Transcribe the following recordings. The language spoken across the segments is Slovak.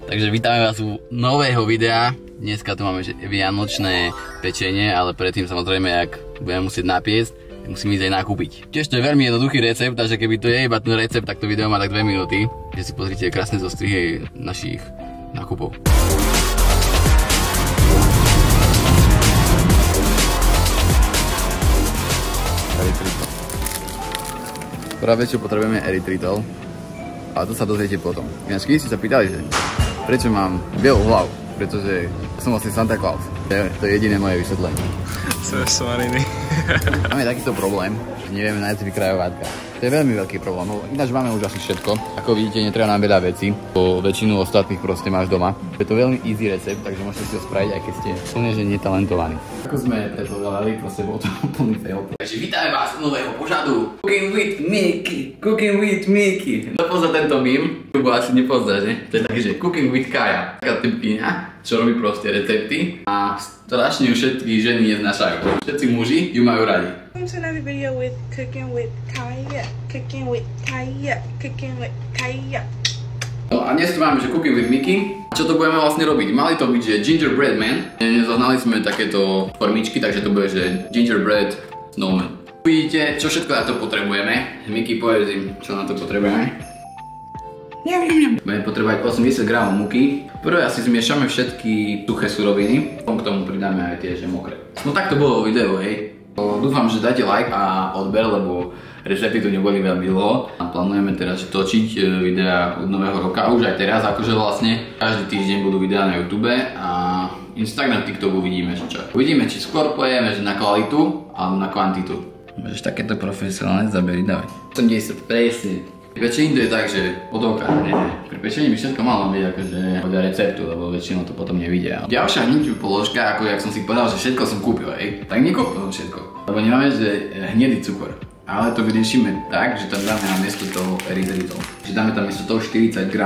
Takže vítame vás u nového videa. Dneska tu máme vianočné pečenie, ale predtým samozrejme, ak budeme musieť napiesť, musím ísť aj nakúpiť. Tiež to je veľmi jednoduchý recept, takže keby to je iba ten recept, tak to video má tak 2 minúty. Že si pozrite krásne zostrihy našich nákupov. Erytritol. Práve čo potrebujeme erytritol, ale to sa dozviete potom. Ináč, keď ste sa pýtali, že prečo mám bielú hlavu? Pretože som vlastne Santa Claus. To je jediné moje vysvetlenie. Svariny. Máme takýto problém, že nevieme nájsť vykrájovátka. To je veľmi veľký problém. Ináč máme už asi všetko. Ako vidíte, netreba nám veľa vecí. Po väčšinu ostatných proste máš doma. Je to veľmi easy recept, takže môžete si ho spraviť, aj keď ste úplne že netalentovaní. Ako sme predpovedali, proste bol to úplný fail. Takže vítame vás u nového pořadu Cooking with Mickey. Cooking with Mickey. Kto pozná tento meme? Tu asi nepozná, že? To je taký, že Cooking with Kaja. Taká typkyňa, čo robí proste recepty a strašne ju všetky ženy neznášajú. Všetci muži ju majú radi. Welcome to another video with Cooking with Kaya. Cooking with Kaya. Cooking with Kaya. No a dnes tu máme, že Cooking with Mickey. Čo to budeme vlastne robiť? Mali to byť, že Gingerbread Man. Nezohnali sme takéto formičky, takže to bude, že Gingerbread Snowman. Uvidíte, čo všetko na to potrebujeme. Mickey, povedz im, čo na to potrebujeme. Budeme potrebovať 80 g múky. Prvé asi zmiešame všetky suché suroviny. Potom k tomu pridáme aj tie, že mokré. No tak to bolo video, hej. Dúfam, že dáte like a odber, lebo recepty tu neboli veľmi dlho. A plánujeme teraz točiť videá od nového roka. Už aj teraz, akože vlastne každý týždeň budú videá na YouTube a Instagram, TikTok uvidíme, že čo. Uvidíme, či skôr pojeme, že na kvalitu alebo na kvantitu. Môžeš takéto profesionálne zábery dávať. 80, presne. Pri pečení to je tak, že podovka, nie. Pri pečení by všetko malo byť akože podľa receptu, lebo väčšinou to potom nevidia. Ďalšia hneď položka, ako jak som si povedal, že všetko som kúpil, hej. Tak nekúpil som všetko. Lebo nemáme, že hnedý cukor. Ale to vyriešime tak, že tam dáme na miesto toho erytritolu. Že dáme tam miesto toho 40 g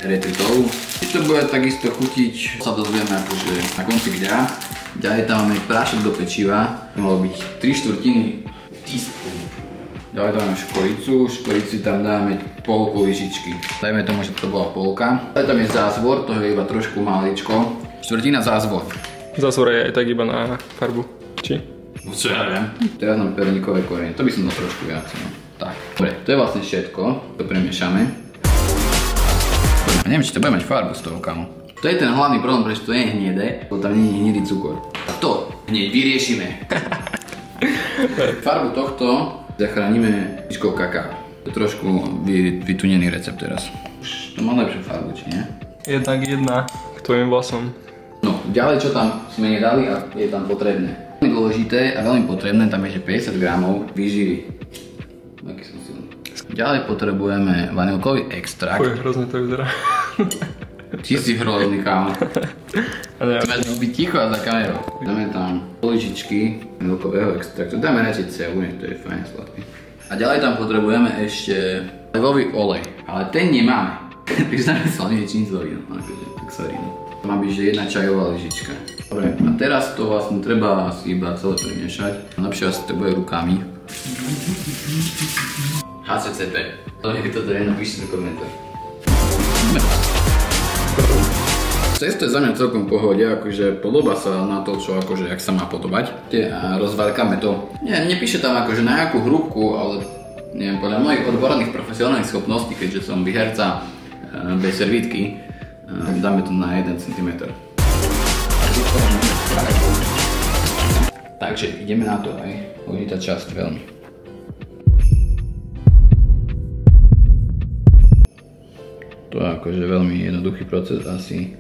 erytritolu. Keď to bude takisto chutiť, sa dozvieme akože na konci videa. Ďalej tam máme prášok do pečiva. Malo byť 3/4 teaspoon. Ďalej dáme škoricu, škorici tam dáme polku lyžičky. Dajme tomu, že to bola polka. Ďalej tam je zázvor, to je iba trošku maličko. Štvrtina zázvor. Zázvor je aj tak iba na farbu, či? No čo ja viem. Teraz mám perníkové korene, to by som dal trošku viac, no. Tak, dobre, to je vlastne všetko. To premiešame. Neviem, či to bude mať farbu z toho, kamo. To je ten hlavný problém, prečo to je hnedé, lebo tam nie je hnedý cukor. A to hneď vyriešime. Farbu tohto zachránime myškou kaká. To je trošku vytunený recept teraz. Už to má lepšiu farbu, či nie? Jednak jedna k tvojim vlasom. No, ďalej čo tam sme nedali a je tam potrebné. Veľmi dôležité a veľmi potrebné, tam je 50 g výživy. Aký som silný. Ďalej potrebujeme vanilkový extrakt. Fuj, hrozne to vyzerá. Ty si hrozný, kámo. Máš byť ticho a za kamerou. Dáme tam poličičky vanilkového extraktu. Dáme radšej celú, to je fajn sladký. A ďalej tam potrebujeme ešte olivový olej, ale ten nemáme. Takže dáme slanečníc olej, akože, tak sorry. To má byť, že 1 čajová lyžička. Dobre, a teraz to vlastne treba asi iba celé premiešať. Najlepšie asi to bude rukami. HCCP. Toto je, napíšte do komentár. Cesto je za mňa celkom v pohode, akože podobá sa na to, čo akože, jak sa má podobať. A rozvárkame to. Nepíše tam akože na nejakú hrúbku, ale neviem, podľa mojich odborných profesionálnych schopností, keďže som výherca bez servítky, dáme to na 1 cm. Takže ideme na to, aj dôležitá časť veľmi. To je akože veľmi jednoduchý proces asi.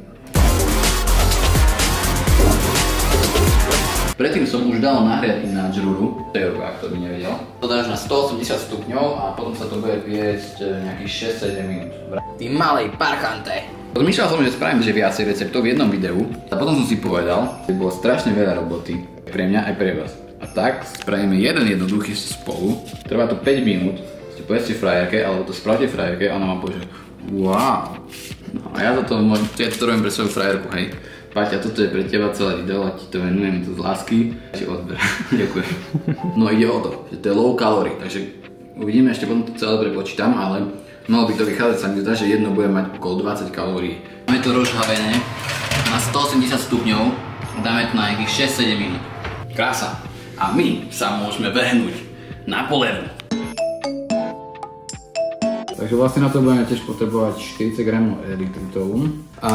Predtým som už dal nahriať ináč rúru, to je ruka, kto by nevedel. To dáš na 180 stupňov a potom sa to bude piesť nejakých 6-7 minút. Ty malej parchante! Rozmýšľal som, že spravím viacej receptov v jednom videu a potom som si povedal, že bolo strašne veľa roboty pre mňa aj pre vás. A tak spravíme jeden jednoduchý spolu. Trvá to 5 minút, ste povedzte frajerke, alebo to spravte frajerke a ona vám povie, že wow. No a ja to robím pre svoju frajerku, hej. Paťa, toto je pre teba celé video a ti to venujem to z lásky. Ti odber. Ďakujem. No ide o to, že to je low calorie, takže uvidíme, ešte potom to celé prepočítam, ale malo by to vychádzať, sa mi zdá, že jedno bude mať okolo 20 kalórií. Máme to rozžhavené na 180 stupňov, dáme to na nejakých 6-7 minút. Krása. A my sa môžeme vehnúť na polevu. Takže vlastne na to budeme tiež potrebovať 40 g erytritolu a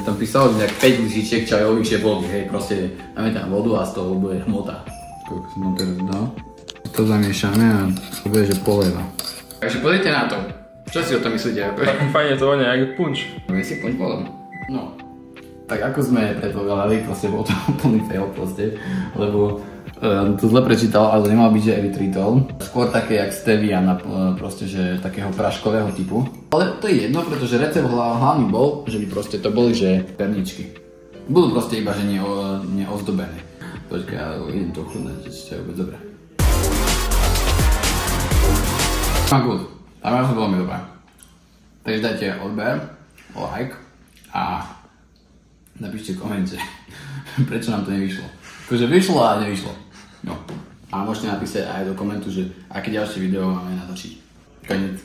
tam písalo, že 5 lyžičiek čajových vody, hej, proste dáme tam vodu a z toho bude hmota. Koľko som tam teraz dal. To zamiešame a to bude, že poleva. Takže pozrite na to. Čo si o tom myslíte? Fajne to vonia, jak punč. Bude si punč potom? No. Tak ako sme predpokladali, proste bol to úplný fail proste, lebo to zle prečítal, ale nemal byť, že erytritol. Skôr také jak stevia, proste, že takého praškového typu. Ale to je jedno, pretože recept hlavný bol, že by proste to boli, že perničky. Budú proste iba, že neozdobené. Počkaj, ja idem to chudnať, že to je vôbec dobré. Good. A mám to veľmi dobré. Takže dajte odber, like a napíšte v komente, prečo nám to nevyšlo. Akože vyšlo a nevyšlo. No. A môžete napísať aj do komentu, že aké ďalšie video máme natočiť. Konec.